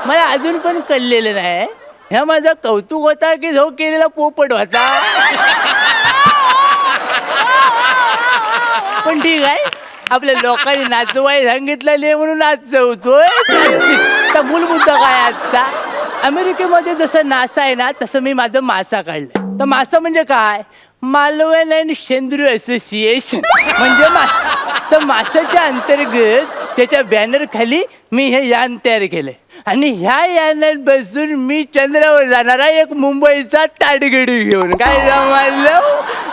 मला अजून पण कळलेलं नाही ह्या माझा कौतुक होता की जो केलेला पोपट होता. पण ठीक आहे, आपल्या लोकांनी नाचवाय सांगितलेले म्हणून नाचवतोय. तर मूल मुद्दा काय आजचा, अमेरिकेमध्ये जसं नासा आहे ना तसं मी माझं मासा काढलंय. तर मासा म्हणजे काय, मालवण अँड सेंद्रिय असोसिएशन म्हणजे मासा. तर मासाच्या अंतर्गत त्याच्या बॅनर खाली मी हे यान तयार केलंय आणि ह्या यानात बसून मी चंद्रावर जाणारा एक मुंबईचा ताडगडी घेऊन. काय जमलं,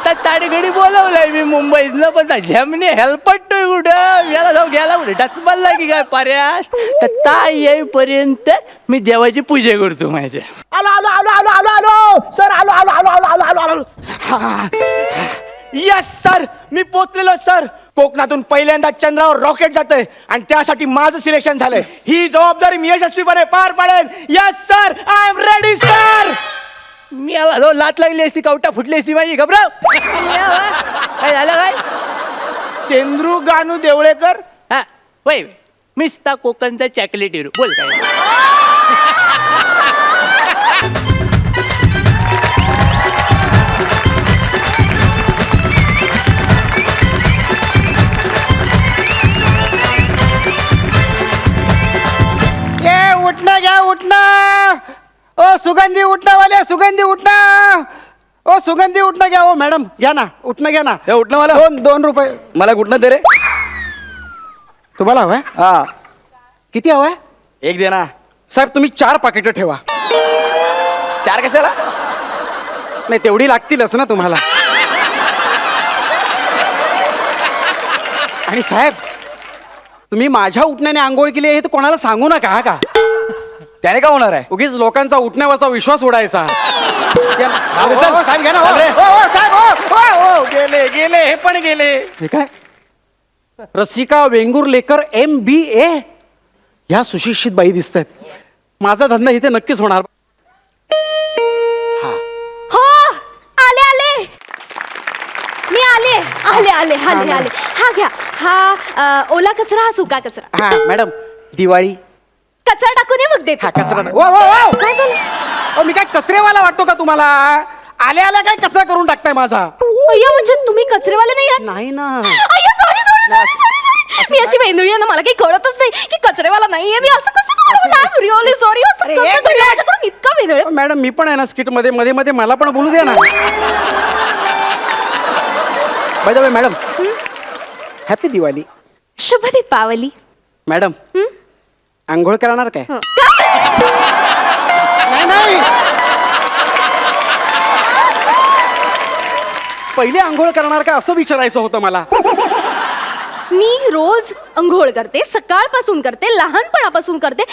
तर ताडगडी बोलवलाय मी मुंबईतनं, पण झेमने हेल्पटतोय कुठं, याला जाऊ गेला कुठे डचबलला की काय पर्यास. तर ता येईपर्यंत मी देवाची पूजा करतो माझ्या. आलो आलो आलो आलो आलो आलो सर, आलो आलो आलो आलो आलो आलो आलो. यस सर, मी पोचलेलो सर. कोकणातून पहिल्यांदा चंद्रावर रॉकेट जातंय आणि त्यासाठी माझं सिलेक्शन झालंय. ही जबाबदारी मी यशस्वीपणे पार पाडेन. Yes sir, I am ready sir. मी याला जाऊ लात लागली असती, कवटा फुटली असती माझी. घबराव काय झालं काय. सेंद्रू गानू देवळेकर. हा वय मीच ता कोकणचा चॉकलेट हिरो. बोल काय. ये उठणं घ्या उठणं. ओ सुगंधी उठणं वाले, सुगंधी उठणं. ओ सुगंधी उठणं घ्या. ओ मॅडम घ्या ना, उठणं घ्या ना. हे उठणं मला 2 रुपये. मला कुठनं दे रे. तुम्हाला हवंय? हा किती हवंय? एक दे ना. साहेब तुम्ही 4 पाकिटं ठेवा. 4 कशाला. नाही तेवढी लागतीलच ना तुम्हाला. आणि साहेब तुम्ही माझ्या उठण्याने आंघोळ केली हे तर कोणाला सांगू नका हा का. त्याने का होणार आहे. उगीच लोकांचा उठण्यावरचा विश्वास उडायचा. चल. साहेब घ्या ना. चल रे. साहेब गेले गेले हे पण गेले. हे काय, रसिका वेंगुर्लेकर MBA ह्या सुशिक्षित बाई दिसत आहेत. माझा धंदा इथे नक्कीच होणार. हो आले आले मी आले आले आले आले आले. हा घ्या, हा ओला कचरा, हा सुका कचरा. हा मॅडम दिवाळी. कचरा टाकून ये मग देते. हा कचरा. ओ काय झालं. ओ मी काय कचरेवाला वाटतो का तुम्हाला. आल्या आल्या काय कचरा करून टाकताय माझा. अय्या म्हणजे तुम्ही कचरेवाले नाही आहात. नाही ना. अय्या sorry sorry sorry sorry sorry. मी अशी वेंदुळी आहे ना, मला काही कळतच नाही की कचरेवाला नाहीये मी. असं कसं रिअली सॉरी. असं अरे, कसं एक तुम्ही मिनिट. माझ्याकडून इतका वेंदुळे. मॅडम मी पण आहे ना स्किट मध्ये मध्ये मध्ये मला पण बोलू द्या ना. By the way madam happy Diwali. शुभ दीपावली. मॅडम आंघोळ करणार काय. हं. नाही नाही, पहिले आंघोळ करणार का असं विचारायचं होतं मला. मी रोज अंघोळ करते, सकाळपासून करते, लहानपणापासून करते.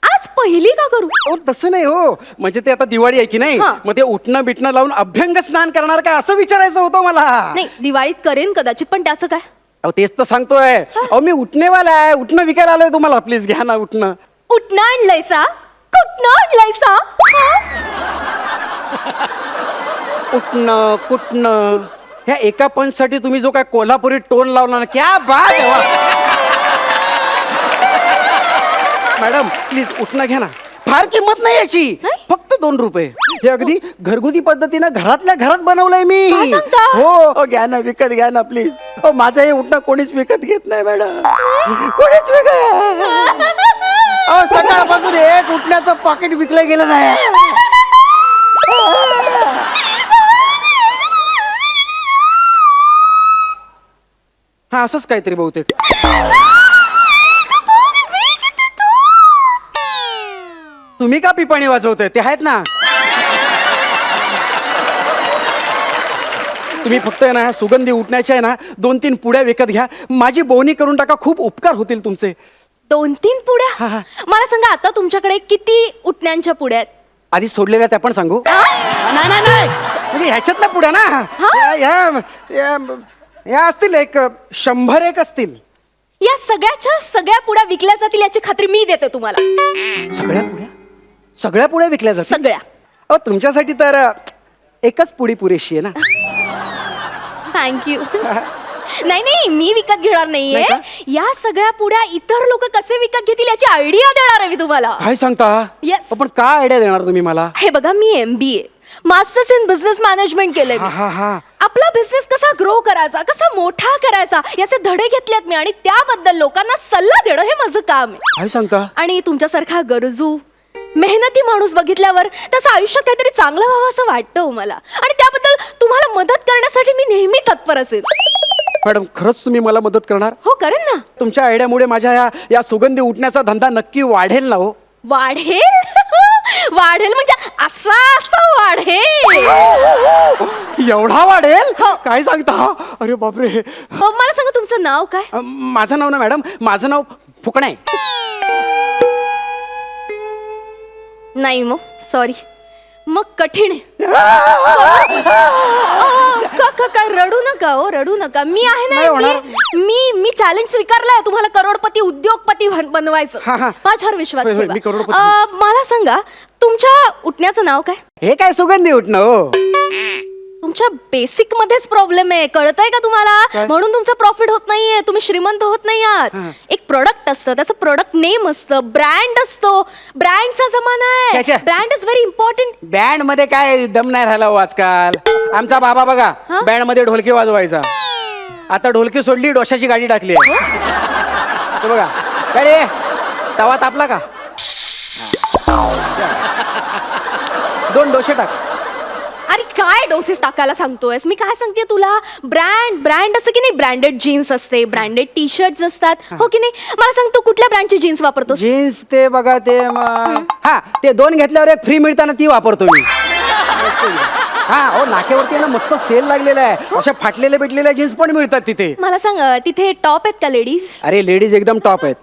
आज पहिली का करू. ओ तसं नाही हो, म्हणजे ते आता दिवाळी आहे की नाही, हा. मग ते उठणं बिटणं लावून अभ्यंग स्नान करणार का असं विचारायचं होतं मला. नाही दिवाळीत करेन कदाचित, पण त्याचं काय. अहो तेच तर सांगतोय. अहो मी उठणेवाला आहे, उठणं विकायला आलोय तुम्हाला. प्लीज घ्या ना उठणं. उठणं आणलंयसा, कुठनं आणलंयसा. उठणं कुठणं ह्या एका पंचसाठी तुम्ही जो काय कोल्हापुरी टोन लावला ना, क्या बात आहे वा. मॅडम प्लीज उठणं घ्या ना. फार किंमत नाही याची, फक्त 2 रुपये. हे अगदी घरगुती पद्धतीनं घरातल्या घरात बनवलंय मी. काय सांगता? हो घ्या ना, विकत घ्या ना प्लीज. हो माझं हे उठणं कोणीच विकत घेत नाही मॅडम, कोणीच विकत. अहो सकाळपासून एक उठण्याचं पॉकेट विकलं गेलं नाही. हा असंच काहीतरी बहुतेक. तुम्ही का पिपाणी वाजवतोय, ते आहेत ना. तुम्ही फक्त आहे ना सुगंधी उठण्याच्या आहे ना 2-3 पुड्या विकत घ्या. माझी बोवणी करून टाका, खूप उपकार होतील तुमचे. 2-3 पुड्या. मला सांगा आता तुमच्याकडे किती उठण्यांच्या पुड्या आहेत. आधी सोडलेल्या त्या पण सांगू. नाही नाही नाही, म्हणजे ह्याच्यातल्या पुड्या ना या असतील एक 100 असतील. या सगळ्याच्या सगळ्या पुड्या विकल्या जातील याची खात्री मी देते तुम्हाला. सगळ्या पुड्या विकल्या जातील. सगळ्या. अहो तुमच्यासाठी तर एकच पुडी पुरेशी आहे ना. थँक्यू. नाही नाही, मी विकत घेणार नाहीये. नाही या सगळ्या पुड्या इतर लोक कसे विकत घेतील याची आयडिया देणार आहे मी तुम्हाला. काय सांगता? Yes. पण काय आयडिया देणार तुम्ही मला? हे बघा, मी MBA masters in business management केलंय मी. हा. आपला बिझनेस कसा ग्रो करायचा, कसा मोठा करायचा याचे धडे घेतलेत मी, आणि त्याबद्दल लोकांना सल्ला देणं हे माझं काम आहे. काय सांगता? आणि तुमच्यासारखा गरजू मेहनती माणूस बघितल्यावर त्याचं आयुष्यात काहीतरी चांगलं व्हावं असं वाटतं मला, आणि त्याबद्दल तुम्हाला मदत करण्यासाठी मी नेहमी तत्पर असेल. मॅडम, खरंच तुम्ही मला मदत करणार? हो, करेन ना. तुमच्या आयडियामुळे माझ्या या सुगंधी उठण्याचा धंदा नक्की वाढेल ना? हो, वाढेल. वाढेल म्हणजे असा वाढेल. एवढा वाढेल? हो. काय सांगता? अरे बापरे. मला सांगा, तुमचं नाव काय? माझं नाव ना मॅडम, माझं नाव फुकणं आहे. नाही, मग सॉरी, मग कठीण आहे. का रडू नका हो, रडू नका. मी आहे नाही होणार. ना, मी चॅलेंज स्वीकारलाय तुम्हाला करोडपती उद्योगपती बनवायचं. हा. माझ्यावर विश्वास होय, ठेवा. मी करोडपती. मला सांगा, तुमच्या उठण्याचं नाव काय? हे काय सुगंधी उठणं हो? तुमच्या बेसिक मध्येच प्रॉब्लेम आहे, कळतंय का तुम्हाला? काय? म्हणून तुमचं प्रॉफिट होत नाहीये, तुम्ही श्रीमंत होत नाही आहात. एक प्रोडक्ट असतं, त्याचं प्रोडक्ट नेम असतं, ब्रँड असतो. ब्रँडचा जमाना आहे. छे. Brand is very important. Band मध्ये काय दम नाही राहिला हो आजकाल. आमचा बाबा बघा, हा? बँड मध्ये ढोलकी वाजवायचा. आता ढोलकी सोडली, डोशाची गाडी टाकली आहे. हे बघा, काय रे, तवा तापला का? 2 डोसे टाक. अरे काय डोसेस टाकायला सांगतोयस? मी काय सांगते तुला, ब्रँड असतं की नाही, ब्रँडेड जीन्स असते, ब्रँडेड टी शर्ट असतात, हो की नाही? मला सांग, तू कुठल्या ब्रँडची जीन्स वापरतोस? जीन्स ते बघा ते हा, ते 2 घेतल्यावर एक फ्री मिळताना ती वापरतो मी. हा, हो, नाक्यावरती आहे ना, मस्त सेल लागलेला आहे. अशा फाटलेल्या भेटलेल्या जीन्स पण मिळतात तिथे. मला सांग, तिथे टॉप आहेत का लेडीज? अरे लेडीज एकदम टॉप आहेत.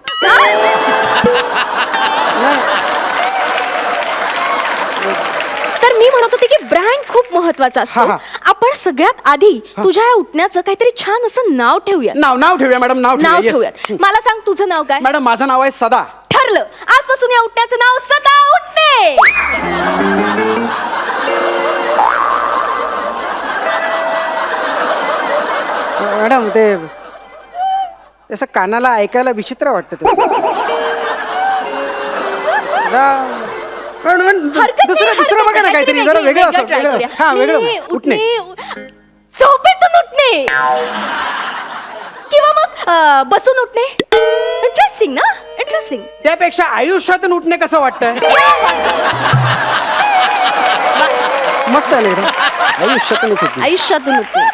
तर मी म्हणत होते की ब्रँड खूप महत्वाचा असतो. हा. आपण सगळ्यात आधी तुझ्या या उठण्याचं काहीतरी छान असं नाव ठेवूया. नाव ठेवूया मॅडम, नाव नाव ठेवूया. ठेवूयात. मला सांग, तुझं नाव काय? मॅडम, माझं नाव आहे सदा. ठरलं, आजपासून या उठण्याचं नाव सदा उठणे. मॅडम, ते असं कानाला ऐकायला विचित्र वाटतं ते. दुसरं बघा ना, काहीतरी जरा वेगळं असं. हा, वेगळं उठणे. झोपेतून उठणे किंवा मग बसून उठणे. इंटरेस्टिंग ना, इंटरेस्टिंग. त्यापेक्षा आयुष्यातून उठणे कसं वाटतंय? मस्त आहे ना. आयुष्यातूनच उठणे. आयुष्यातून उठणे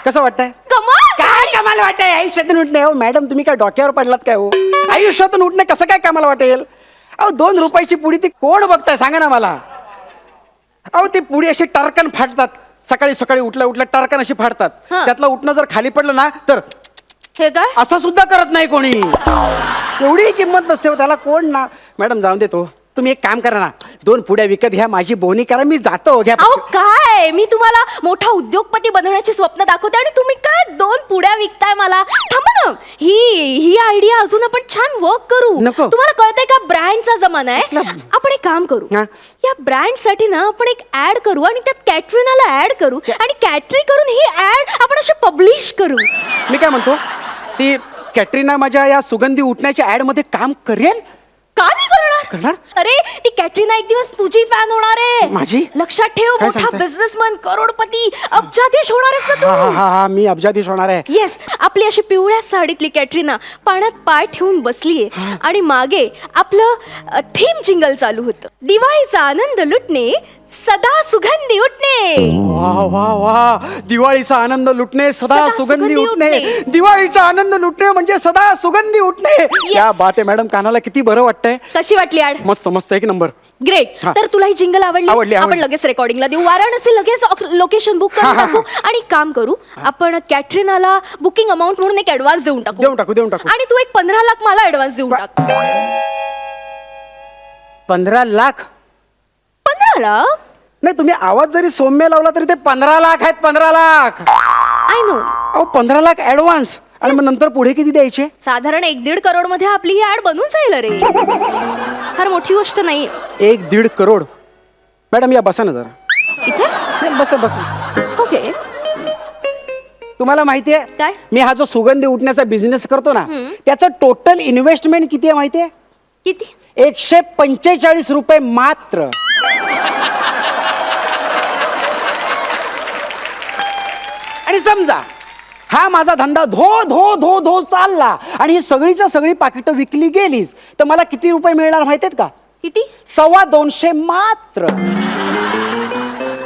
कसं वाटतंय? कमाल. काय कामाला वाटतंय आयुष्यातून उठणे? हो मॅडम, तुम्ही काय डोक्यावर पडलात काय? हो, आयुष्यातून उठणे कसं काय कामाला वाटेल? अहो, 2 रुपयाची पुडी ती कोण बघताय सांगा ना मला. अहो, ती पुडी अशी टरकन फाटतात. सकाळी सकाळी उठल्या टरकन अशी फाटतात. हा. त्यातलं उठणं जर खाली पडलं ना, तर हे काय? असं सुद्धा करत नाही कोणी. एवढी किंमत नसते हो त्याला. कोण ना मॅडम, जाऊन देतो. तुम्ही एक काम करा ना, 2 पुड्या विकत घ्या, माझी बोनी करा, मी जातो. घ्या. अहो काय, मी तुम्हाला मोठा उद्योगपती बनवण्याची स्वप्न दाखवते आणि तुम्ही काय 2 पुड्या विकताय मला? थांबा ना, ही आयडिया अजून आपण छान वर्क करू. नको. तुम्हाला कळतंय का, ब्रँडचा जमाना आहे. कसला? आपण एक काम करू, हा. या ब्रँड साठी ना आपण एक ऍड करू आणि त्यात कॅटरीनाला ऍड करू आणि कॅटरी करून ही ऍड आपण अशी पब्लिश करू. मी काय म्हणतो, ती कॅटरीना माझ्या या सुगंधी उठण्याच्या ऍड मध्ये काम करेल? का नाही करणार? करणार? अरे, ती कॅटरीना एक दिवस तुझी फॅन होणार आहे. माझी? लक्षात ठेव, काय मोठा सांगताय? बिझनेसमन, करोडपती, अब्जाधीश होणार आहेस ना हा तू. हा, मी अब्जाधीश होणार आहे. येस, आपली अशी पिवळ्या साडीतली कॅटरीना पाण्यात पाय ठेवून बसलीये आणि मागे आपलं थीम जिंगल चालू होतं. दिवाळीचा आनंद लुटणे, सदा सुगंधी उठणे. वा वा वा, दिवाळीचा आनंद लुटणे, सदा सदा सुगंधी सुगंधी उठणे. उठणे. दिवाळीचा आनंद लुटणे म्हणजे सदा सुगंधी उठणे. क्या बात आहे मॅडम, कानाला किती बरं वाटतंय. कशी वाटली ऍड? मस्त मस्त, एक नंबर. ग्रेट. हा. तर तुला ही जिंगल आवडली? आवडली. आपण लगेच रेकॉर्डिंगला देऊ. वाराणसी लगेच लोकेशन बुक करून टाकू आणि काम करू, आपण कॅटरीनाला बुकिंग अमाऊंट म्हणून एक ऍडव्हान्स देऊन टाकू. देऊन टाकू. आणि तू एक 15 लाख मला ऍडव्हान्स देऊन टाक. 15 लाख? 15 लाख? नाही, तुम्ही आवाज जरी सौम्य लावला तरी ते 15 लाख आहेत. 15 लाख. I know. अहो, 15 लाख ऍडव्हान्स, आणि मग नंतर पुढे किती द्यायचे? साधारण 1-1.5 करोड मध्ये आपली ही ऍड बनून जाईल. रे, फार मोठी गोष्ट नाही. 1-1.5 करोड? मॅडम, या बसा ना जरा. इथे नाही, बसा. ओके. तुम्हाला माहितीये काय? मी हा जो सुगंधी उठण्याचा बिझनेस करतो ना त्याचं टोटल इन्व्हेस्टमेंट किती आहे माहितीये? किती? 145 रुपये मात्र. आणि समजा हा माझा धंदा धो धो धो धो चालला आणि ही सगळीच्या सगळी पाकिटं विकली गेलीच तर मला किती रुपये मिळणार माहितीयेत का? किती? 250 मात्र.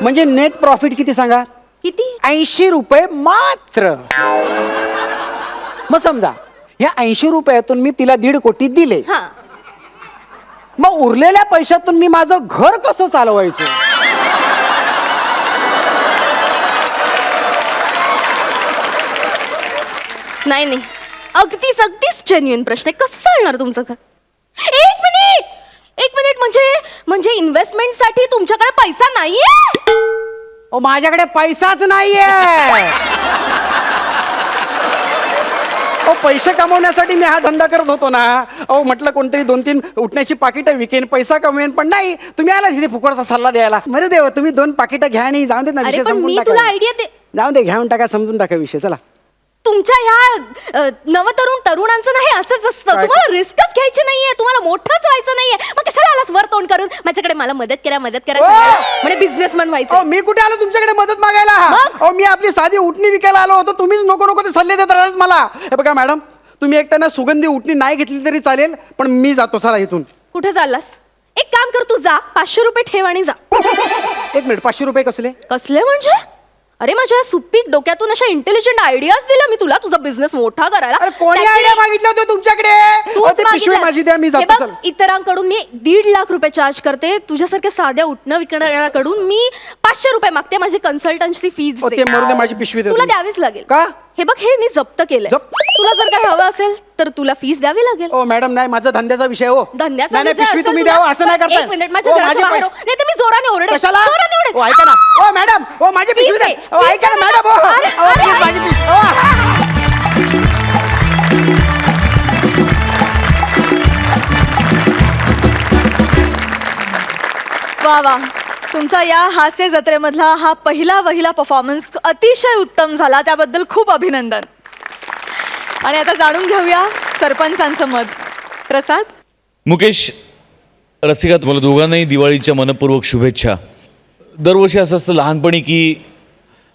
म्हणजे नेट प्रॉफिट किती सांगा? किती? 80 रुपये मात्र. मग समजा ह्या 80 रुपयातून मी तिला 1.5 कोटी दिले, हा, मग उरलेल्या पैशातून मी माझं घर कसं चालवायचं? नाही नाही, अगदीच जेन्युइन प्रश्न आहे. कसं चालणार तुमचं घर? एक मिनिट म्हणजे इन्व्हेस्टमेंट साठी तुमच्याकडे पैसा नाहीये? ओ माझ्याकडे पैसाच नाहीये. ओ पैसे कमवण्यासाठी मी हा धंदा करत होतो ना. अहो म्हटलं कोणतरी 2-3 उठण्याची पाकिटं विकेन, पैसा कमवेन, पण नाही, तुम्ही आला तिथे फुकटचा सल्ला द्यायला. मरे देव, तुम्ही 2 पाकिटं घ्या आणि जाऊन दे ना, अरे विषय पण संपून मी टाका. तुला आयडिया दे. जाऊन दे, घेऊन टाका, समजून टाका विषय. चला. तुमच्या ह्या तरुणांचं नाही असंच असतं. काय? तुम्हाला रिस्कच घ्यायची नाहीये, तुम्हाला मोठंच व्हायचं नाहीये. मग कशाला आलास वर तोंड करून माझ्याकडे? मला मदत करा म्हणजे बिझनेसमॅन व्हायचं. अहो मी कुठे आलो तुमच्याकडे मदत मागायला? मग? अहो मी आपली साधी उठणी विकायला आलो होतो. तुम्हीच नको ते सल्ले देत राहिलात मला. हे बघा मॅडम, तुम्ही एक त्यांना सुगंधी उठणी नाही घेतली तरी चालेल, पण मी जातो. चला इथून. कुठे चाललास? एक काम कर, तू जा, 500 रुपये ठेव आणि जा. 1 मिनिट, 500 रुपये कसले? कसले म्हणजे? अरे माझ्या सुपीक डोक्यातून अशा इंटेलिजंट आयडियाज दिल्या मी तुला तुझा बिझनेस मोठा करायला. अरे कोणी त्याची- आयडिया मागितलं होतं तुमच्याकडे? तूच अहो, ते पिशवी मागितलंस. माझी द्या, मी हे जातो. बघ, चल. इतरांकडून मी 1.5 लाख रुपये चार्ज करते, तुझ्यासारख्या साध्या उठणं विकणाऱ्याकडून मी 500 रुपये मागते. माझी कन्सल्टन्सी फीज अहो, ते मरू दे, माझी पिशवी दे तुला तुम्ही. द्यावीच लागेल. का? हे बघ, हे मी जप्त केलंय. जप्त? तुला जर काही हवं असेल तर तुला फीस द्यावी लागेल. ओ मॅडम, नाही, माझा धंद्याचा विषय हो. धंद्याचा नाही, विषय पिशवी असेल तुम्ही तुला- द्यावं, असं नाही करता. एक मिनिट, माझ्या ओ, घराच्या माझे बाहेर पैसे- हो. नाही तर मी जोराने ओरडेन. कशाला? जोराने ओरडेन. ओ ऐका ना. ओ मॅडम, ओ माझी पिशवी फीस द्या. आहे, ओ फीस ऐका ना आहे मॅडम. ओ, अरे, ओ, अरे, please, अरे. माझी पिशवी. ओ. वा वा, तुमचा या हास्य जत्रेमधला हा पहिला परफॉर्मन्स अतिशय उत्तम झाला, त्याबद्दल खूप अभिनंदन. आणि आता जाणून घेऊया सरपंचांचं मत. प्रसाद. मुकेश, रसिका, तुम्हाला दोघांनाही दिवाळीच्या मनपूर्वक शुभेच्छा. दरवर्षी असं असतं लहानपणी की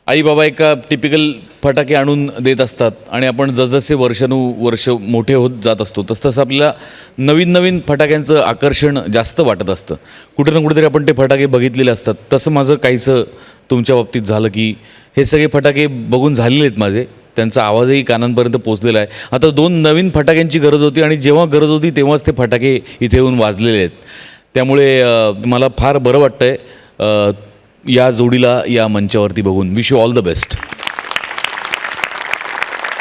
आई बाबा एका टिपिकल फटाके आणून देत असतात आणि आपण जसजसे वर्ष मोठे होत जात असतो तसं आपल्याला नवीन फटाक्यांचं आकर्षण जास्त वाटत असतं. कुठे ना कुठेतरी आपण ते फटाके बघितलेले असतात. तसं माझं काहीसं तुमच्या बाबतीत झालं की हे सगळे फटाके बघून झालेले आहेत माझे, त्यांचा आवाजही कानांपर्यंत पोचलेला आहे. आता 2 नवीन फटाक्यांची गरज होती आणि जेव्हा गरज होती तेव्हाच ते फटाके इथे येऊन वाजलेले आहेत. त्यामुळे मला फार बरं वाटतं आहे या जोडीला या मंचावरती बघून. Wish you all the best.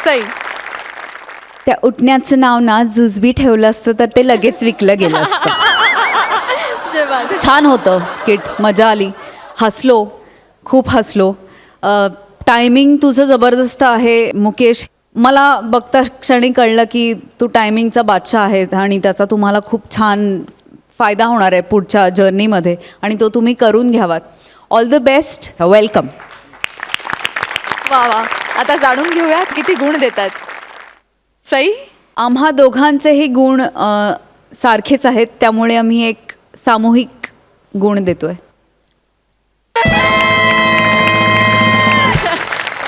Sai. त्या उठण्याचं नाव ना जुजबी ठेवलं असतं तर ते लगेच विकलं गेलं असतं. जेव्हा छान होतं स्किट, मजा आली, हसलो, खूप हसलो. टायमिंग तुझं जबरदस्त आहे मुकेश. मला बघता क्षणी कळलं की तू टायमिंगचा बादशाह आहे आणि त्याचा तुम्हाला खूप छान फायदा होणार आहे पुढच्या जर्नीमध्ये आणि तो तुम्ही करून घ्यावात. All the best, welcome. वा वा, आता जाणून घेऊया किती गुण देतात. सई. आम्हा दोघांचेही गुण सारखेच आहेत, त्यामुळे आम्ही एक सामूहिक गुण देतोय.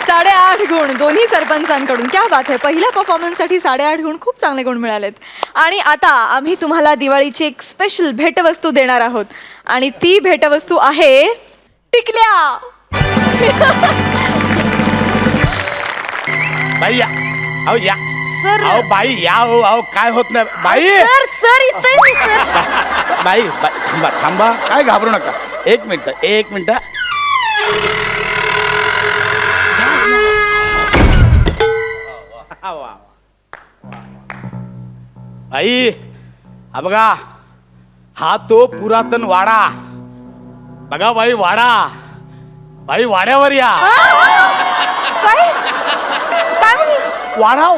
8.5 गुण दोन्ही सरपंचांकडून. क्या बात आहे. पहिल्या परफॉर्मन्ससाठी 8.5 गुण, खूप चांगले गुण मिळालेत. आणि आता आम्ही तुम्हाला दिवाळीची एक स्पेशल भेटवस्तू देणार आहोत आणि ती भेटवस्तू आहे टिकल्या. बाई या. अहो या. सर. अहो बाई या. अहो काय होत नाही बाई. सर इथे मी सर. बाई थांबा थांबा, काय घाबरू नका. एक मिनिट. बाई हा बघा, हा तो पुरातन वाडा बघा. बाई वाडा. बाई वाड्यावर या.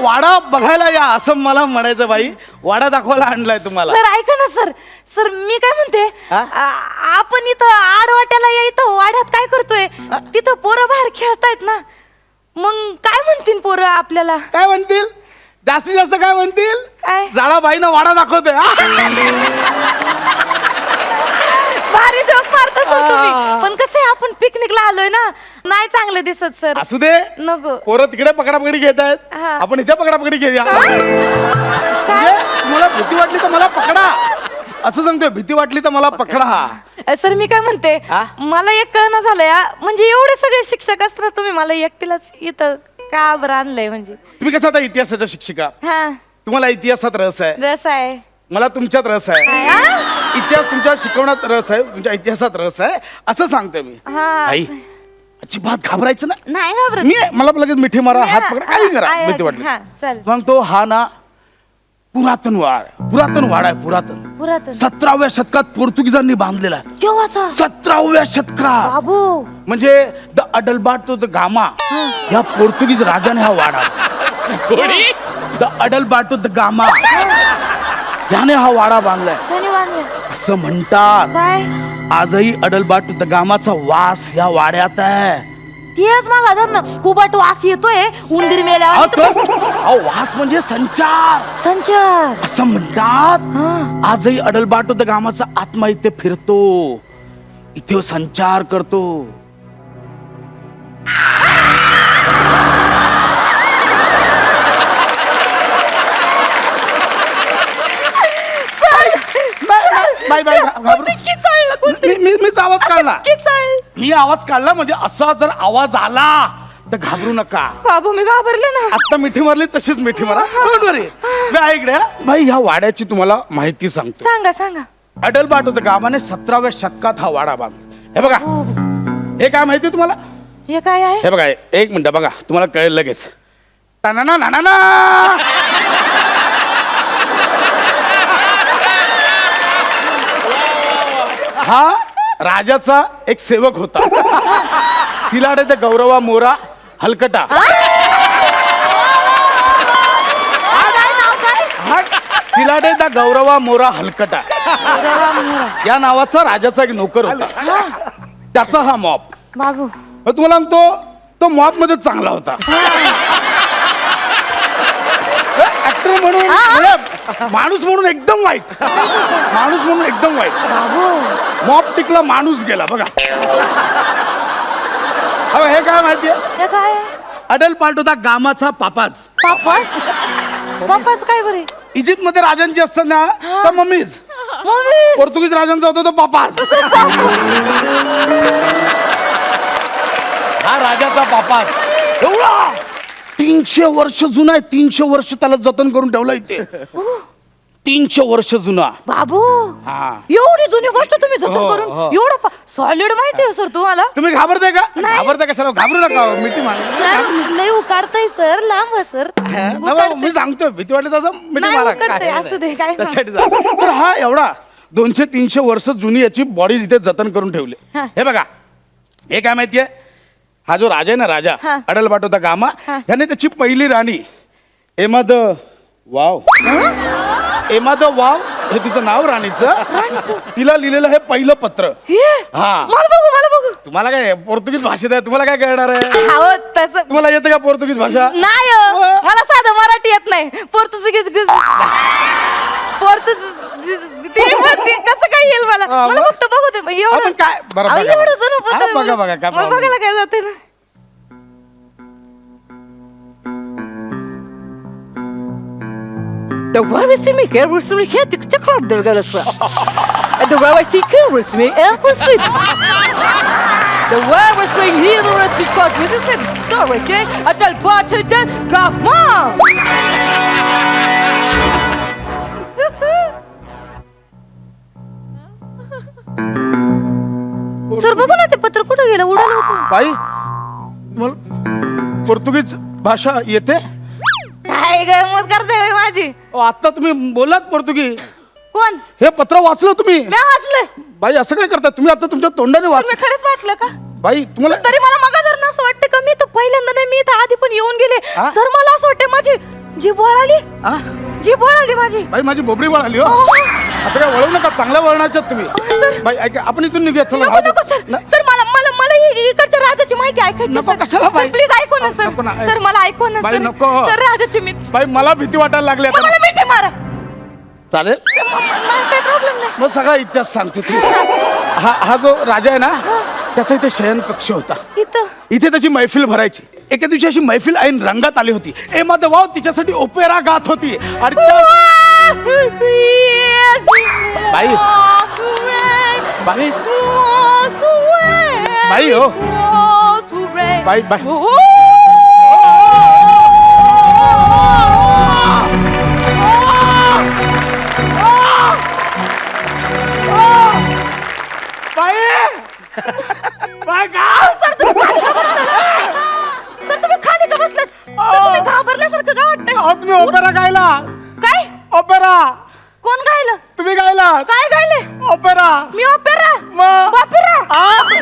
वाडा बघायला या असं मला म्हणायचं. बाई वाडा दाखवायला आणलाय तुम्हाला. सर ऐका ना सर. सर मी काय म्हणते, हा? आपण इथं आडवाट्याला या, इथं वाड्यात काय करतोय? तिथं पोरं बाहेर खेळतायत ना, मग काय म्हणतील पोरं आपल्याला? काय म्हणतील? जास्तीत जास्त काय म्हणतील? काय? जाडाबाईनं वाडा दाखवतोय हा? भारी जोक मारता सर तुम्ही. पण कसं आहे, आपण पिकनिकला आलोय ना, नाही चांगलं दिसत सर. असू दे. नको. पोरं तिकडे पकडापकडी घेत आहेत, हा. आपण इथे पकडापकडी घेऊया. म्हणजे मला भीती वाटली तर मला पकडा, असं सांगतोय. भीती वाटली तर मला पकडा. सर मी काय म्हणते, हा? मला एक कळणं झालंय हा. म्हणजे एवढे सगळे शिक्षक असतात, तुम्ही मला एकटीलाच इथं का बरं आणलंय? म्हणजे तुम्ही कसं आता इतिहासाच्या शिक्षिका, हा तुम्हाला इतिहासात रस आहे, रस आहे. मला तुमच्यात रस आहे. हा? इतिहास तुमच्या शिकवण्यात रस आहे, तुमच्या इतिहासात रस आहे, असं सांगतोय मी. हा. आई अजिबात घाबरायचं ना. नाही घाबरत. मी मला लगेच मिठी मारा, हात पकडा, काही करा, आहे, भीती वाटली. हा, चल. मग तो हा ना पुरातन वाड आहे, पुरातन. पुरातन. 17व्या शतकात पोर्तुगीजांनी बांधलेला आहे. केव्हाचा? 17व्या शतकात. बाबू. म्हणजे द अडलबार्टो द गामा या पोर्तुगीज राजाने हा वाडा, कोणी? द अडलबार्टो द गामा याने हा वाडा बांधलाय कोणी बांधलं? असं म्हणतात. काय? आजही अडलबार्टो द गामाचा वास या वाड्यात आहे. तेच मग आधार ना, कुबाट वास येतोय उंदीर मेल्या. वास म्हणजे संचार संचार. असं म्हणतात. आजही अडलबार्टो द गामाचा आत्मा इथे फिरतो, इथे संचार करतो. बाय बाय मीच आवाज काढला. मी आवाज काढला म्हणजे असा जर आवाज आला तर घाबरू नका. बाबू मी घाबरले ना. आता मिठी मारली तशीच मिठी मारा. बरोबर इकडे भाई, ह्या वाड्याची तुम्हाला माहिती सांगतो. सांगा सांगा. अडलबार्टो द गामाने 17व्या शतकात हा वाडा बांधला. हे बघा, हे काय माहिती तुम्हाला? हे काय आहे? हे बघा, एक मिनिट बघा, तुम्हाला कळेल लगेच. टानाना नानाना. हा राजाचा एक सेवक होता, सिलाडे द गौरवा मोरा हलकटा. सिलाडे द गौरवा मोरा हलकटा या नावाचा राजाचा एक नोकर होता. त्याचा हा मॉप. बाबू तुम्हाला सांगतो, तो मॉप मध्ये चांगला होता. ऍक्टर म्हणून म्हणजे माणूस म्हणून एकदम वाईट. माणूस म्हणून एकदम वाईट. मॉप टिकला, माणूस गेला. बघा हे काय माहितीये? हे काय आहे? अडलबार्टो द गामाचा पापाच. पापास? पापास काय बरे? इजिप्त मध्ये राजांची असतात ना, तर मम्मीज. पोर्तुगीज राजांचा होता तो पापाच. हा राजाचा पापाच एवढा 300 वर्ष जुना आहे. 300 वर्ष त्याला जतन करून ठेवलं इथे. 300 वर्ष जुना. बाबू हा. एवढी जुनी गोष्ट तुम्ही हो, जतन हो. करून एवढं सॉलिड माहिती आहे सर तुम्हाला? तुम्ही घाबरताय का? नाही. घाबरताय का सर? घाबरू नका, मिठी मारा. सर लय उकाडताय सर, लांब व्हा, सर. मी सांगतो, भीती वाटली तसं मिठी नाही, मारा. उकडतंय, काय असू दे, काय नाही. त्याच्यासाठी जा. तर हा एवढा 200-300 वर्ष जुनी याची बॉडी इथे जतन करून ठेवली. हा. हे बघा, हे काय माहितीये? हा जो राजा आहे ना, राजा हा. अडलबार्टो द गामा, याने त्याची पहिली राणी Emma the wow, Emma the wow हे तिचं नाव राणीचं. तिला लिहिलेलं हे पहिलं पत्र. हा. मला बघू. तुम्हाला काय पोर्तुगीज भाषेत आहे, तुम्हाला काय कळणार आहे? अहो तसं तुम्हाला येतं का पोर्तुगीज भाषा? नाही हो. मला साधं मराठी येत नाही. पोर्तुगीज कसं काय येईल मला? मला फक्त बघू दे एवढं. आपण काय बरं अहो, बघा, एवढं बघा. जुनं हा, पत्र बघा बघा काय मला problem बघायला काय जाते ना. The way we see me here, we see me here, the club they're gonna swim. And the way I see here, we see me and we see. The way we see here, the rest because we just get the story, okay? I tell Barty then, come on! Sir बघू ना, ते पत्र कुठं गेलं? उडालं होतं. बाई तुम्हाला पोर्तुगीज भाषा येते? काय गंमत करताय माझी? आता तुम्ही बोलात पोर्तुगीज. कोण? हे पत्र वाचलं तुम्ही? मी वाचलंय. बाई असं काय करता तुम्ही? आता तुमच्या तोंडाने तुम्ही वाच. खरंच वाचलं का? बाई तुम्हाला तरी मला मगा धरणं असं वाटतं का मी तर पहिल्यांदा नाही, मी तर आधी पण येऊन गेले. हा? सर मला असं वाटतं माझी जीभ वळाली. आ? जीभ वळाली माझी. बाई माझी बोबडी वळाली हो. असं काय वळू नका, चांगल्या वळणाच्यात तुम्ही. बाई ऐका, आपण इथून निघूया. चला नको राहू दे. नको सर. सर मला मला मला इकडच्या राजाची माहिती ऐकायची नको, कशाला बाई? प्लीज ऐकू ना सर नको ना, सर मला ऐकू ना बाई, सर नको. सर राजाची मी बाई मला भीती वाटायला लागली आता. मला मिठी मारा चालेल काही प्रॉब्लेम नाही मग सगळा इतिहास सांगतो तू. हा जो राजा आहे ना त्याचा इथे शयन कक्ष होता. इथं इथे त्याची मैफिल भरायची. एके दिवशी अशी मैफिल ऐन रंगात आली होती. एमा द वाव तिच्यासाठी ओपेरा गात होती आणि बाई बाई बाई हो बाई बाई बाई सर तुम्ही खाली का बसलात सर तुम्ही घाबरल्यासारखं का वाटतंय तुम्ही ओपेरा गायला. काय ओपेरा कोण गायलं तुम्ही गायला. काय गायले ओपेरा मी ऑपेरा मग बापेरा बाई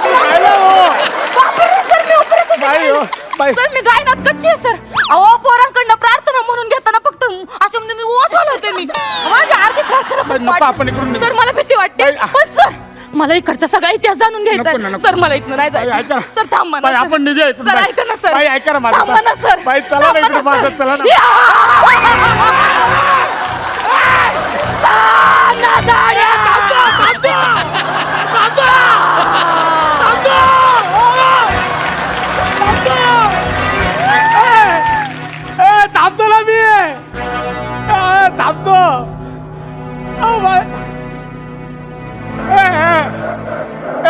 तुम्ही गायला हो. बापेरा सर मी ऑपेरा कशी बाई हो, बाई. सर मी गायनात कच्ची आहे सर अहो पोरांकडनं प्रार्थना म्हणून घेताना फक्त अशा मी ओठवलं होते मी माझी अर्धी प्रार्थना बाई, पण नको आपण इकडून निघू. सर मला भीती वाटते बाई, पण सर मला इकडचा सगळा इतिहास जाणून नको ना, घ्यायचा नको. सर मला इथनं नाही बाई, ऐका जायचं ना. सर थांबा ना बाई, सर. आपण निघूया इथून. सर बाई. ऐका ना सर बाई, ऐका ना माझं. थांबा ना सर बाई, चला ना थांबा इकडे माझं, सर. चला ना. या! ना जाड्या! थांबतो ना मी थांबतो.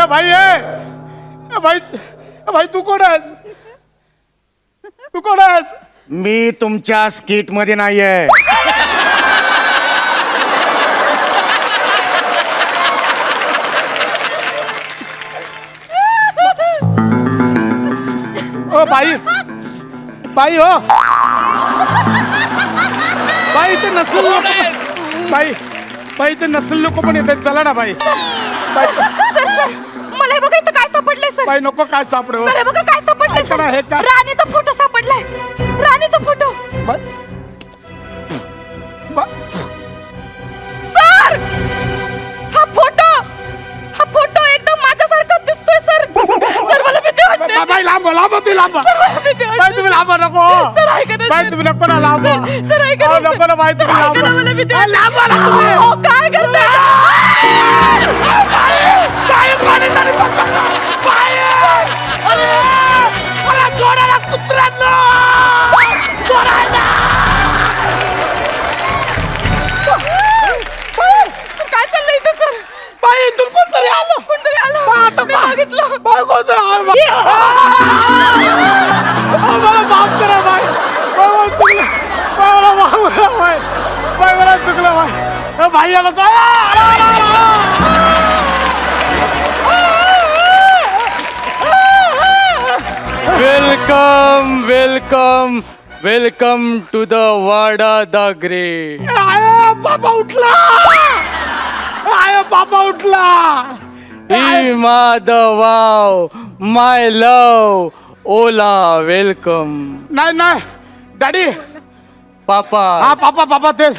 भाई भाई तू कोण आहेस. तू कोण आहेस. मी तुमच्या स्किट मध्ये नाहीये. ओ बाई बाई हो बाई इथे नसलेले लोक बाई बाई इथे नसलेले लोक पण येतात. चला ना बाई. बाई सर सर मला हे बघा इथं काय सापडलंय सर बाई नको काय सापडे. सर हे बघा काय सापडलंय ऐका सर ना, हे काय? राणीचा फोटो सापडलाय राणीचा फोटो सर हा फोटो एकदम माझ्यासारखा दिसतोय सर सर मला भीती वाटते बाई लांब लांब तुम्ही लांब. बाई तुम्ही लांब नको. सर ऐका ना, बाई सर. तुम्ही नको ना लांब. सर ऐका ना, नको ना बाई सर, तुम्ही ऐका ना, मला लांब. भीती बाई, वाटते. लांब ना तुम्ही. अहो, काय करताय काय पाणी तरी बघा. बाई अरे अरे सोडायला कुत्र्यांना सोडायला. काय चाललंय इथं सर बाई इथून कोणतरी आलं. कोणतरी आलं आता मी बघितलं बाई कोणतरी आलं. मला माफ करा बाई. बाई मला चुकलं. बाई मला माफ करा बाई. बाई मला चुकलं बाई. बाई आला welcome welcome welcome to the Wada the great. पापा उठला. आय पापा उठला. Emma the wow my love ओला वेलकम. नाही नाही डॅडी. पापा हा पापा पापा तेच.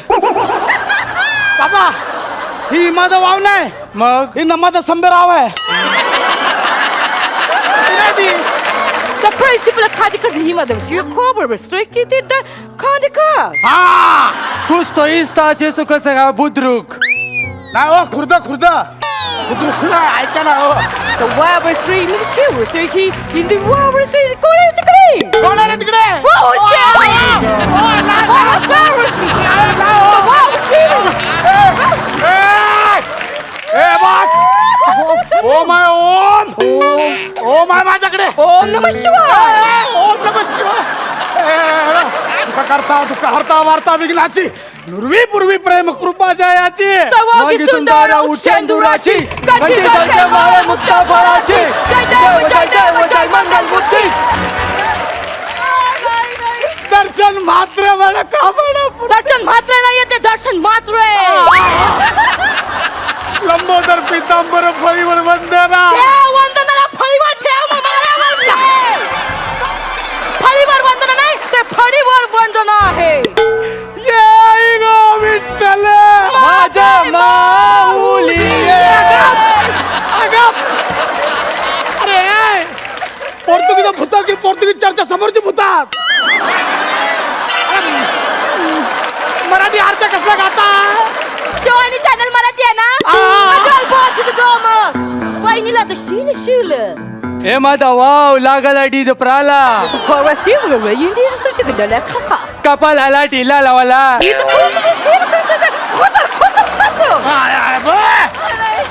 पापा ही माझा वाव नाही. मग ही नमाचा संभेराव आहे. डॅडी The principal खादी कर ही madam. You cover straight it the khadi कर. हा कुछ तो इस ताचे सुख सगा बुद्रुक. नाही हो खुर्द खुर्द ऐका ना हो. The Weber Street in the Kiwi Street in the Weber Street. Go to the green. कोण आहे रे तिकडे. Oh, yeah. Weber Street. The Weber Street. ए बात. ओम आहे ओम. ओम आहे माझ्याकडे. Om Namah Shivaya. ओम नमः शिवाय. तुका करता तुका हरता वार्ता विघ्नाची नुर्वी पूर्वी प्रेम कृपा जयाची. सर्वांगी सुंदर उच्चेंदुराची. कंठी जलते माळे मुक्ता फळाची. जय देव जय देव जय मंगल बुद्धी. दर्शन मात्र मला का म्हणा. दर्शन मात्र नाही ते दर्शन मात्र आहे. लंबोदर पितांबर फळीवर वंदना. ठेव वंदनाला फळीवर ठेव मला. फळीवर वंदना नाही ते फळीवर वंदना आहे. ये गो विठ्ठल माझा माऊली. अगं पोर्तुगीज चर्चा समोरची भूतात. मराठी अर्थ कसला गाता? शिवानी चॅनल मराठी आहे ना? चल बोल तिथं मग. बहिणीला तर शिल हे माझा वाव लागला डीज प्राला कपाल आला टिला लावाला.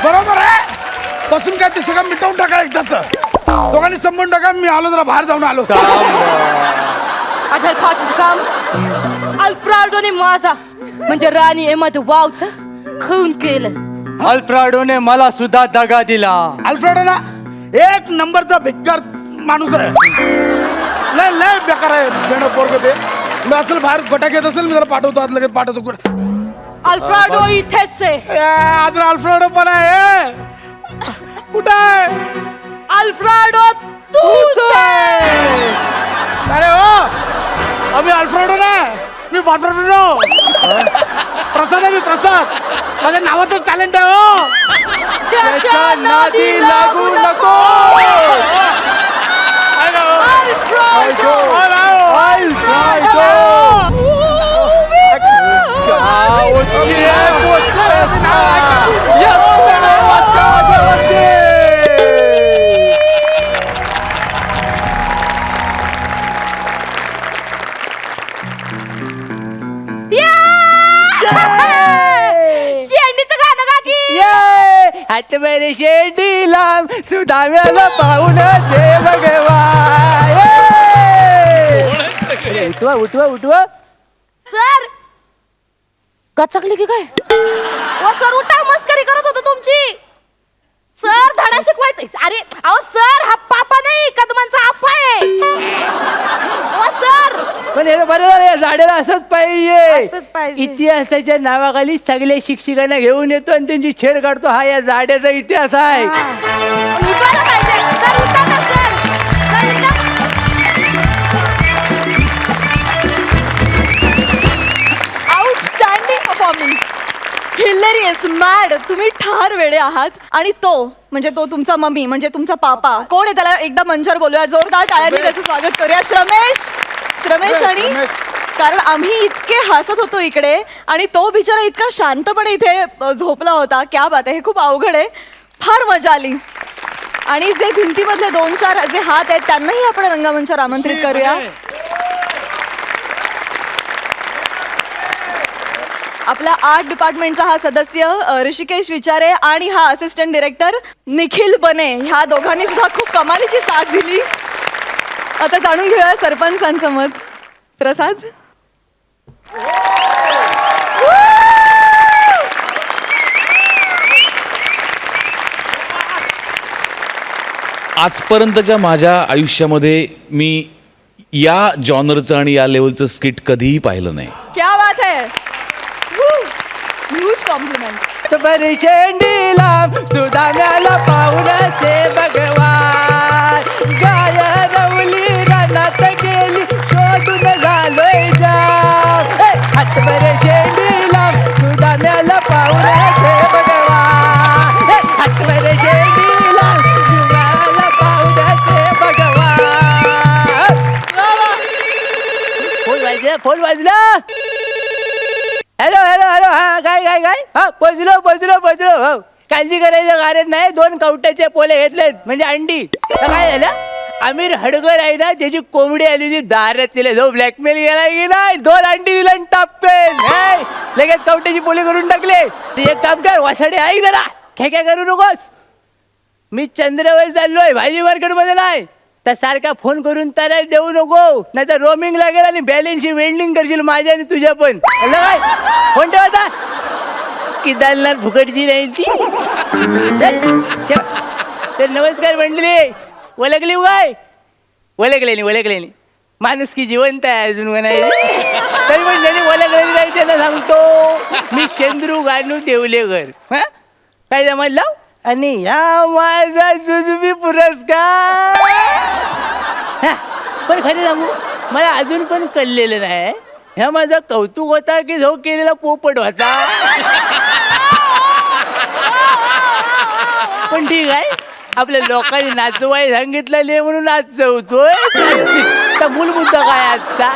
बरोबर आहे. बसून काय ते सगळं मिटवून टाका एकदाच. दोघांनी संबंध टाका. मी आलो जरा बाहेर जाऊन आलो. आता पाच काम अल्फ्राडोने माझा म्हणजे राणी एमध्ये वावचा खून केलं. अल्फ्राडोने मला सुद्धा दगा दिला. अल्फ्रेडो ना एक नंबरचा बेकार माणूस आहे. लय लय बेकार आहे बेणं पोरग ते. मी असेल बाहेर गोटा घेत असेल मी जरा पाठवतो. आज लगेच पाठवतो. अल्फ्राडो इथेच आहे. अजून अल्फ्रेडो पण आहे. कुठं आहे अल्फ्राडो तूच आहेस. अरे हो आम्ही अल्फ्रेडो ना. मी अल्फ्रेडो प्रसाद आहे. मी प्रसाद. माझ्या नावातच टॅलेंट आहे. हो त्याच्या नादी लागू नको. अल्फ्राडो शेंडीचं गाणं गा की. हात मेरे शेंडी लांब सुदाम्याला पाहून दे भगवान. उठवा उठवा उठवा. सर गचकली की काय? ओ सर उठा. मस्करी करत होतो तुमची. सर धडा शिकवायचा. अरे अहो सर हा पापा नाही कदमांचा आप्पा आहे. ओ सर पण हे बरं झालं. या झाडाला असंच असंच पाहिजे. इतिहासाच्या नावाखाली सगळ्या शिक्षकांना घेऊन येतो आणि त्यांची छेड काढतो. हा या झाडाचा इतिहास आहे. उठायला पाहिजे. सर उठा ना सर. सर उठा. Outstanding performance. Hilarious mad. तुम्ही ठार वेळे आहात. आणि तो म्हणजे तो तुमचा मम्मी म्हणजे तुमचा पापा कोण आहे त्याला एकदा मंचावर बोलूया. जोरदार टाळ्यांनी त्याचं स्वागत करूया. श्रमेश आणि कारण आम्ही इतके हसत होतो इकडे आणि तो बिचारा इतका शांतपणे इथे झोपला होता. क्या बात आहे. हे खूप अवघड आहे. फार मजा आली. आणि जे भिंतीमधले 2-4 जे हात आहेत त्यांनाही आपण रंगमंचावर आमंत्रित करूया. आपला आर्ट डिपार्टमेंटचा हा सदस्य ऋषिकेश विचारे आणि हा असिस्टंट डिरेक्टर निखिल बने ह्या दोघांनी सुद्धा खूप कमालीची साथ दिली. आता जाणून घेऊया सरपंचांचं मत. प्रसाद. आजपर्यंतच्या माझ्या आयुष्यामध्ये मी या जॉनरचं आणि या लेवलचं स्किट कधीही पाहिलं नाही. क्या बात है. Huge compliment. बरी शेंडी लांब सुदाम्याला पाहून दे भगवान. गाय रवली रानात गेली शोधून झालोय जाम. हात बरे शेंडी लांब सुदाम्याला पाहून दे भगवान. हात बरे शेंडी लांब सुदाम्याला पाहून दे भगवान. फोन वाजला. Hello hello hello. हा काय काय काय. हा पोचलो. हो काळजी करायचं कारण नाही. 2 कवट्याचे पोले घेतलेत म्हणजे अंडी. तर काय झालं आमिर हडगर आहे ना त्याची कोंबडी आली होती दारात. तिला जो ब्लॅकमेल गेला की नाही 2 अंडी दिला आणि टापकेन लगेच कवट्याची पोले करून टाकले. एक काम कर वासाडे ऐक जरा खेक्या करू नकोस. मी चंद्रावर चाललोय भाजी मार्केटमध्ये नाही. तर सारखा फोन करून तर देऊ नको नाही तर रोमिंग लागेल आणि बॅलन्सची वेंडिंग करशील माझ्या आणि तुझ्या पण. काय फोन ठेवायचा की दालनार फुकटची नाही ती. तर नमस्कार मंडळी. ओळखली काय? ओळखले माणूस की जिवंत आहे अजून म्हणायला. तरी पण ज्यांनी ओळखलेली नाही त्यांना सांगतो मी चंद्रू गानू देवलेकर. हा काय जमलं. आणि या माझा जुजबी पुरस्कार. पण खरे सांगू मला अजून पण कळलेलं नाही. ह्या माझा कौतुक होता की जो केलेला पोपट होता. पण ठीक आहे आपल्या लोकांनी नाचवाय सांगितलं म्हणून नाचवतोय तर मूल मुद्दा काय आजचा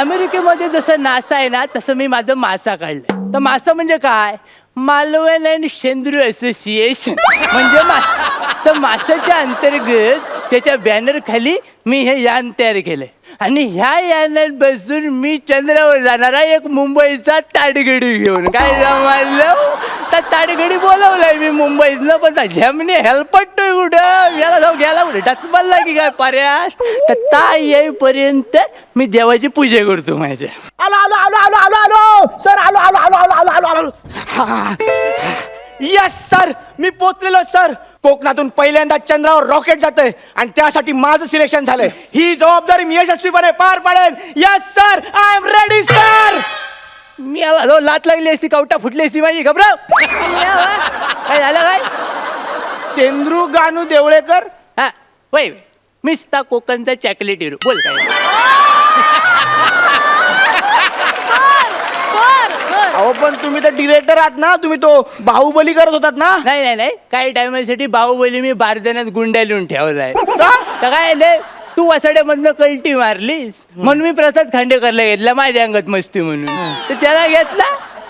अमेरिकेमध्ये जसं नासा आहे ना तसं मी माझं मासा काढलंय तर मासा म्हणजे काय मालवण अँड सेंद्रिय असोसिएशन म्हणजे मासा तर मासाच्या अंतर्गत त्याच्या बॅनर खाली मी हे यान तयार केलंय आणि ह्या यानात बसून मी चंद्रावर जाणारा एक मुंबईचा ताडगडी घेऊन काय जमायलं तर ताडगडी बोलवलाय मी मुंबईतलं पण झेमने हेल्पटतोय कुठं याला जाऊ गेला कुठे टचबलला की काय पर्यास तर ता येईपर्यंत मी देवाची पूजा करतो माझ्या आलो आलो आलो आलो आलो आलो सर आलो आलो आलो आलो आलो आलो आलो यस सर मी पोचलेलो सर कोकणातून पहिल्यांदा चंद्रावर रॉकेट जातंय आणि त्यासाठी माझं सिलेक्शन झालंय ही जबाबदारी मी यशस्वीपणे पार पाडेन yes sir I am ready sir मी आवाज लात लागली असती कवटा फुटली असती माझी घबराव काय झालं काय सेंद्रू गानू देवळेकर हा वय मिस्ता कोकणचा चॉकलेट हिरो बोल काय अहो पण तुम्ही तर डिरेक्टर आहात ना तुम्ही तो बाहुबली करत होतात ना नाही नाही नाही काही टायमासाठी बाहुबली मी बारदाण्यात गुंड्या लिहून ठेवलाय का? तर काय आलंय तू वसाड्यामधनं कल्टी मारलीस म्हणून मी प्रसाद खांडेकरला घेतला माझ्या अंगात मस्ती म्हणून तर त्याला घेतला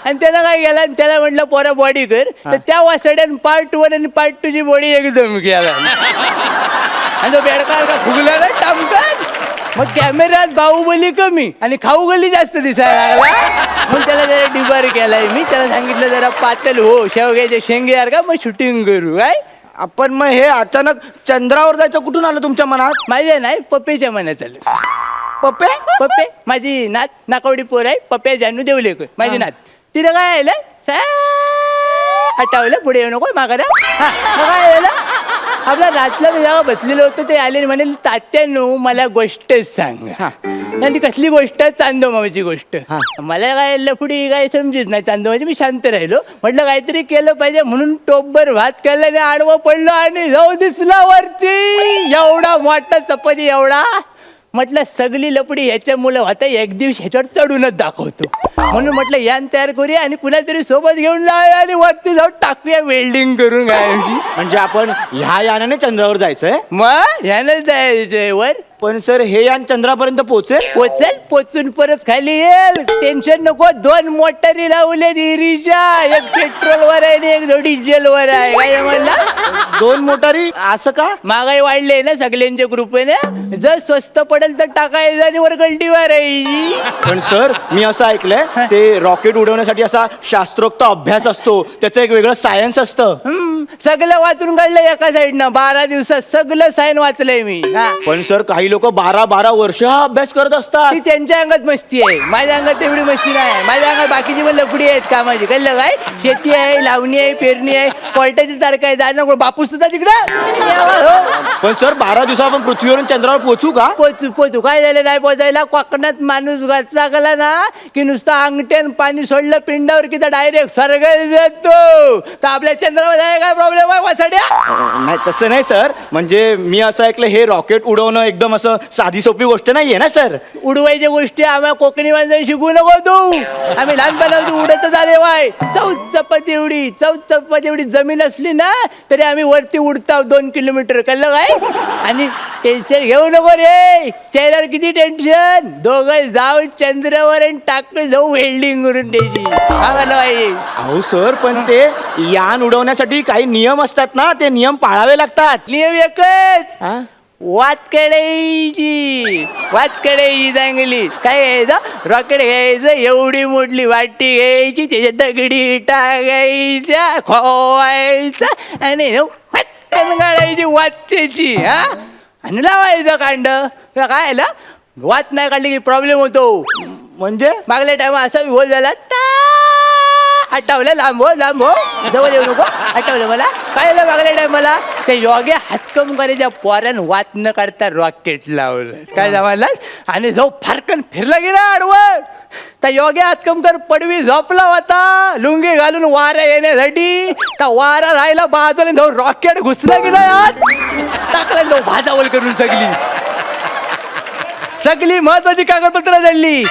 आणि त्याला काय केला आणि त्याला म्हटलं पोरा बॉडी कर तर त्या वासाड्यानं पार्ट 1 आणि पार्ट 2 ची बॉडी एकदम केला आणि तो बेडकार का फुगला ना टामकात मग कॅमेऱ्यात बाहुबली कमी आणि खाऊ गली जास्त दिसायला लागला मग त्याला जरा डिबार केलाय मी त्याला सांगितलं जरा पातळ हो शेवग्याचे शेंगे यार का मग शूटिंग करू काय आपण मग हे अचानक चंद्रावर जायचं कुठून आलं तुमच्या मनात माझ्या नाही पप्पेच्या मनात आलं पप्पे पप्पे माझी नात नाकावडी पोर आहे पप्प्या जानू देवलेकर माझी नात तिथं काय आलं हटावलं पुढे येऊ नको माघारा हा मग काय आलं आपला रातला मी जेव्हा बसलेलं होतं ते आले म्हणे तात्यानो मला गोष्टच सांग आणि ती कसली गोष्ट चांदोमाची गोष्ट मला काय लफडी काय समजीत नाही चांदोमाची मी शांत राहिलो म्हटलं काहीतरी केलं पाहिजे म्हणून टोपभर भात केलं आणि आडवं पडलो आणि जाऊ दिसला वरती एवढा मोठा चपाती एवढा म्हटलं सगळी लपडी ह्याच्यामुळे होता एक दिवस ह्याच्यावर चढूनच दाखवतो म्हणून म्हटलं यान तयार करूया आणि कुणातरी सोबत घेऊन जाऊया आणि वरती जाऊन टाकूया वेल्डिंग करून गायची म्हणजे आपण ह्या यानाने चंद्रावर जायचंय मग ह्यानंच जायचंय वर पण सर हे यान चंद्रापर्यंत पोहोचेल पोचून परत खाली येईल टेन्शन नको 2 मोटारी लावले इरीच्या एक पेट्रोलवर आहे आणि एक डिझेलवर आहे काय म्हणला 2 मोटारी असं का महागाई वाढले ना सगळ्यांच्या कृपेने जर स्वस्त पडेल तर टाकायचं आणि वर गल्टीवर आहे पण सर मी असं ऐकलंय ते रॉकेट उडवण्यासाठी असा शास्त्रोक्त अभ्यास असतो त्याचं एक वेगळं सायन्स असतं सगळं वाचून काढलं एका साईडनं 12 दिवसात सगळं सायन वाचलंय मी पण सर काही लोक 12 वर्ष हा अभ्यास करत असतात ती त्यांच्या अंगात मस्ती आहे माझ्या अंगात तेवढी मस्ती नाही माझ्या अंगात बाकीची पण लफडी आहेत कामाची कळलं काय शेती आहे लावणी आहे पेरणी आहे कोर्टाची तारखा आहे जायला नको बापूस सुद्धा तिकडं पण सर 12 दिवसात आपण पृथ्वीवरून चंद्रावर पोहोचू का पोचू काय झालं नाही पोचायला कोकणात माणूस वाचला ना की नुसतं अंगठ्यान पाणी सोडलं पिंडावर की तर डायरेक्ट स्वर्गात जातो तर आपल्या चंद्रावर जायला काय प्रॉब्लेम आहे वासाड्या नाही तसं नाही सर म्हणजे मी असं ऐकलं हे रॉकेट उडवणं एकदम असं साधी सोपी गोष्ट नाहीये ना सर उडवायच्या गोष्टी आम्हाला कोकणी माणसं शिकू नको तू आम्ही लहानपणापासून उडतच आले वाय चपाती एवढी जमीन असली ना तरी आम्ही वरती उडताव 2 किलोमीटर कळलं काय आणि टेन्शन घेऊ नको रे चेहऱ्यावर किती टेन्शन दोघं जाऊ चंद्रावर आणि टाकलं जाऊ वेल्डिंग करून द्यायची अहो सर पण ते यान उडवण्यासाठी काही नियम असतात ना ते नियम पाळावे लागतात नियम एकच वात कडायची चांगली काय घ्यायचं रॉकेट घ्यायचं एवढी मोठी वाटी घ्यायची त्याच्यात दगडी टाकायच्या खोवायचा आणि पटकन काढायची वाटेची आणि लावायचं कांड काय आलं वात नाही काढली की प्रॉब्लेम होतो म्हणजे मागल्या टाइम असा विहोल झाला हटवलं लांब हो जवळ येऊ नको हटवलं मला काय झालं मागल्या टायमाला ते योग्य हातकम करायच्या पोऱ्यान वात न काढता रॉकेट लावलं काय जमायला आणि जाऊ फारकन फिरला गेला आडवं त्या योग्य हातकमकर पडवी झोपला होता लुंगी घालून वाऱ्या येण्यासाठी त्या वारा राहिला बाजूला जाऊ रॉकेट घुसला गेला आत टाकला जाऊ भाजावल करून सगळी महत्वाची कागदपत्र झाली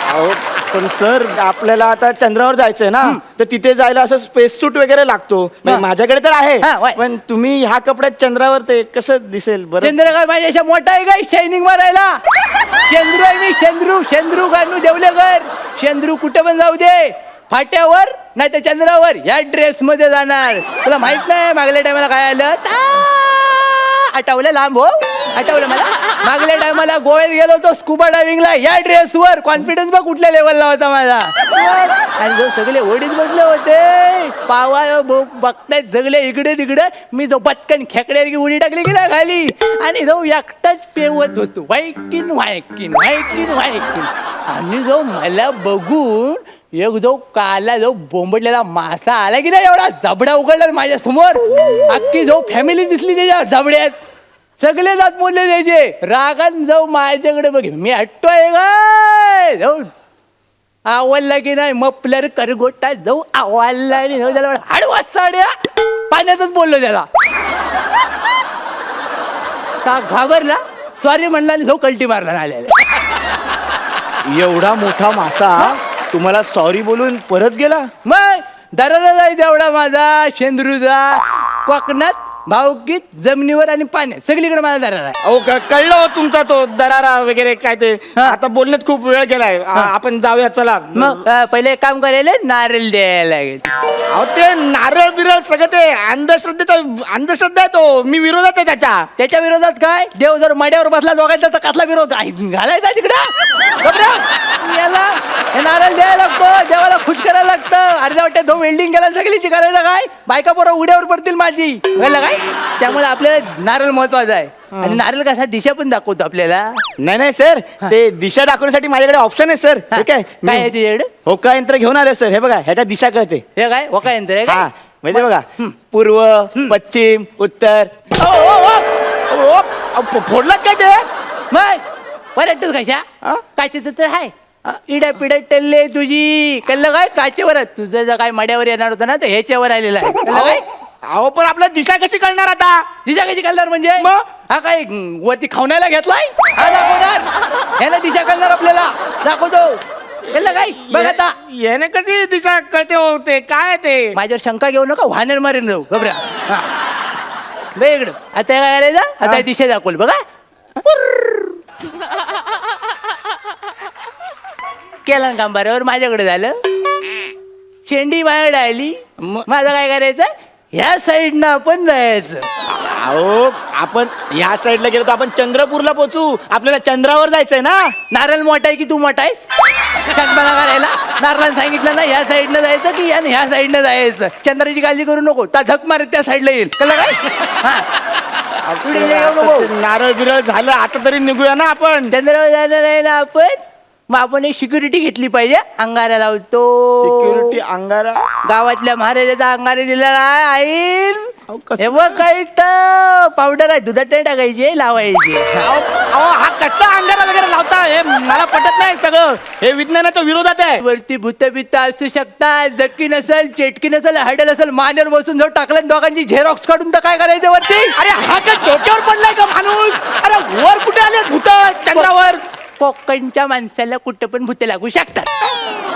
अहो पण सर आपल्याला आता चंद्रावर जायचंय ना तर तिथे जायला असं स्पेस सूट वगैरे लागतो म्हणजे माझ्याकडे तर हा, आहे वय. पण तुम्ही ह्या कपड्यात चंद्रावर ते कसं दिसेल बरं चंद्र काय माझ्या अशा मोठा आहे काय शायनिंग मारायला चंद्रू आहे मी चंद्रू गानू देवलेकर चंद्रू कुठे पण जाऊ दे फाट्यावर नाही तर चंद्रावर या ड्रेस मध्ये जाणार तुला माहित नाही मागल्या टायमाला काय आलं आठवलं लांब हो आठवलं मला मागल्या टायमाला गोव्यात गेलो होतो स्कुबा डायव्हिंगला या ड्रेसवर कॉन्फिडन्स बघ कुठल्या लेवलला होता माझा आणि जो सगळे ओढीत बसले होते पावा बघतायत सगळे इकडे तिकडे मी जो पटकन खेकड्यावर की उडी टाकली गेला खाली आणि जो एकटाच पेवत होतो व्हायकिन व्हायकिन व्हायकिन व्हायकिन आणि जो मला बघून एक जो काला जो बोंबडलेला मासा आला की नाही एवढा जबडा उघडला माझ्या समोर अख्खी जो फॅमिली दिसली त्याच्या जबड्यात सगळे जात बोलले त्याचे रागान जाऊ माझ्याकडे बघ मी हट्टोय काय जाऊ आवडला की नाही मपलर करगोटा जाऊ आवडला आणि जाऊ त्याला हडवास साड्या पाण्यातच बोललो त्याला का घाबरला सॉरी म्हणला आणि जाऊ कल्टी मारला नाल्याला एवढा मोठा मासा तुम्हाला सॉरी बोलून परत गेला मग दरारा जायचं एवढा माझा शेंद्रूचा कोकणात भावकीत जमिनीवर आणि पाण्यात सगळीकडे माझा दरारा आहे अहो कळलं हो तुमचा तो दरारा वगैरे काय ते हा. आता बोलण्यात खूप वेळ गेलाय आपण जाऊया चला मग पहिले एक काम करायला नारळ द्यायला लागेल अहो ते नारळ बिरळ सगळं ते अंधश्रद्धा आहे तो मी विरोधात आहे त्याच्या विरोधात काय देव जर मड्यावर बसला दोघांचा तर कसला विरोध घालायचा तिकडं याला हे नारळ द्यायला लागतो देवाला खुश करायला लागतं अर्ध्या वाटत तो वेल्डिंग केला सगळीची करायचं काय बायका पोरं उड्यावर पडतील माझी कळलं काय त्यामुळे आपल्याला नारळ महत्वाचा आहे आणि नारळ कसा दिशा पण दाखवतो आपल्याला नाही सर ते दिशा दाखवण्यासाठी माझ्याकडे ऑप्शन आहे सर हा, ठीक आहे काय आहे तुझ्याकडे होका यंत्र घेऊन आले सर हे बघा ह्याच्या दिशा कळते हे काय वका यंत्र आहे हा काय? म्हणजे बघा पूर्व पश्चिम उत्तर फोडलात काय ते मग वरटतोस कशा हा? काचेचं तर आहे इडा पिडा टल्ले तुझी कल्लं काय काचेवर आहे. तुझं जर काय मड्यावर येणार होतं ना तर ह्याच्यावर आलेलं आहे कळलं काय अहो पण आपल्याला दिशा कशी कळणार आता दिशा कशी कळणार म्हणजे मग? हा काय वरती खावण्याला घेतलाय हा दाखवणार ह्याला दिशा कळणार आपल्याला दाखवतो कळलं काय बघ आता याने कशी दिशा कळते होते काय ते माझ्यावर शंका घेऊ नका वाहनेर मारेन जाऊ घबरा हा बघ इकडं आता हे काय करायचं आता दिशा दाखवल बघा केला काम बरोबर माझ्याकडे झालं शेंडी माझ्याकडे आली माझं काय करायचं ह्या साईडनं आपण जायचं अहो आपण या साईडला गेलो तर आपण चंद्रपूरला पोहोचू आपल्याला चंद्रावर जायचंय ना नारळ मोठा आहे की तू मोठा आहेस चंद्राला करायला नारळानं सांगितलं ना ह्या साईडनं जायचं की यानं ह्या साईडनं जायचं चंद्राची काळजी करू नको ता झक मारत त्या साईडला येईल कळलं काय हा पुढे येऊ नको. नारळ बिरळ झालं आता तरी निघूया ना आपण चंद्रावर जाणार आहे ना आपण मग आपण एक सिक्युरिटी घेतली पाहिजे अंगारा लावतो सिक्युरिटी अंगारा गावातल्या महाराजाचा अंगारे दिलेला आहे अहो, कसं? हे बघ काही तर पावडर आहे दुधात नाही टाकायचे लावायचे अहो हा कसा अंगारा वगैरे लावता हे मला पटत नाही सगळं हे विज्ञानाच्या विरोधात आहे वरती भूत बित्त असू शकतात जक्की नसेल चेटकी नसेल हॅडल असेल मानेवर बसून जाऊ टाकलं दोघांची झेरॉक्स काढून तर काय करायचं वरती अरे हा काय डोक्यावर पडलाय का माणूस अरे वर कुठे आले भूत चंद्रावर कोकणच्या माणसाला कुठं पण भूत लागू शकतात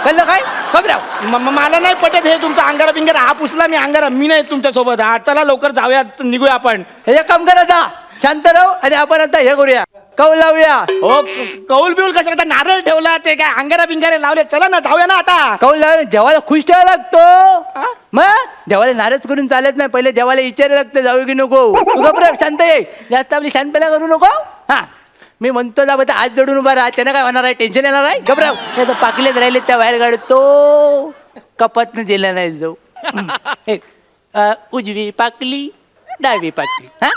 कळलं काय घबराव मला नाही पटत हे तुमचा अंगारा बिंगारा हा पुसला मी अंगारा मी नाही तुमच्या सोबत हा चला लवकर जाऊयात निघूया आपण हे काम करायचा शांत राहू आणि आपण आता हे करूया कौ लावूया हो कौल बिऊल कसं आता नारळ ठेवला ते काय अंगारा बिंगारे लावले चला ना जाऊया ना आता कौल लावूया देवाला खुश ठेवायला लागतो मग देवाला नाराज करून चालत नाही पहिले देवाला विचारायला लागतं जाऊ की नको तू घबराव शांत ये जास्त आपली शांतपणा करू नको हा मी म्हणतो जा बघा आज जोडून उभा राहा त्यानं काय होणार आहे टेन्शन येणार आहे घबराव नाही तर पाकलेच राहिले त्या बाहेर काढतो कपातनं दिला नाही जाऊ एक उजवी पाकली डावी पाकली हा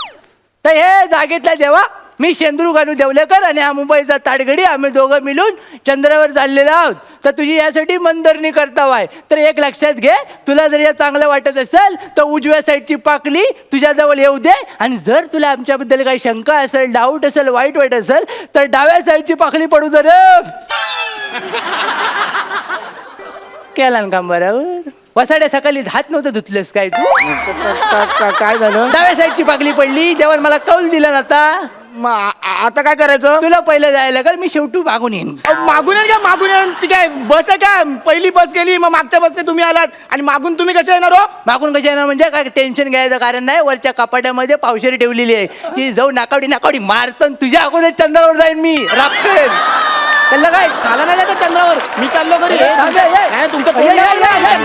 तर हे जागेतला देवा मी शेंद्रू गानू देवलेकर आणि हा मुंबईचा ताडगडी आम्ही दोघं मिळून चंद्रावर चाललेलो आहोत तर तुझी यासाठी मनधरणी करताव आहे तर एक लक्षात घे तुला जर या चांगलं वाटत असेल तर उजव्या साईडची पाकली तुझ्याजवळ येऊ दे आणि जर तुला आमच्याबद्दल काही शंका असेल डाऊट असेल वाईट वाटत असेल तर डाव्या साईडची पाकली पडू दे रे केला ना काम बरोबर वसाड्या सकाळी हात नव्हतं धुतलंस काय तू काय झालं डाव्या साईडची पागली पडली जेव्हा मला कौल दिला ना आता आता काय करायचं तुला पहिलं जायला लागल मी शेवटी मागून येईन मागून येईल का मागून येईल ती काय बस आहे का पहिली बस गेली मग मागच्या बसने तुम्ही आलात आणि मागून तुम्ही कसे येणार हो मागून कशा येणार म्हणजे काय टेन्शन घ्यायचं कारण नाही वरच्या कपाट्यामध्ये पावशेरी ठेवलेली आहे ती जाऊ नाकावडी मारतो आणि तुझ्या अगोदर चंद्रावर जाईन मी रापकेल त्याला काय मला नाही जायचं चंद्रावर मी चाललो घरी थांब, नाही, तुमचं ये, ये, ये, ये,